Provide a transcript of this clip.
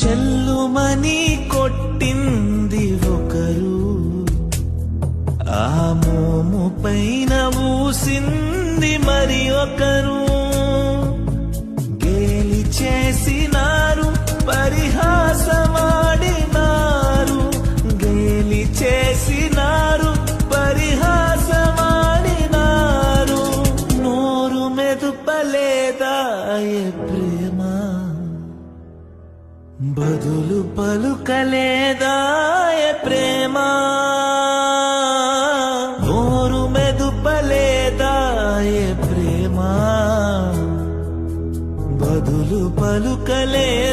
చెల్లుమని కొట్టింది ఒకరు, ఆ మోము పైన ఊసింది మరి ఒకరు. గేలి చేసినారు, పరిహాసమాడినారు, గేలి చేసినారు, పరిహాసమాడినారు. నోరు మెదుపలేదా ప్రేమ, బదులు పలుకలేదా ప్రేమ. నోరు మెదుపలేదా ప్రేమ, బదులు పలుకలేదా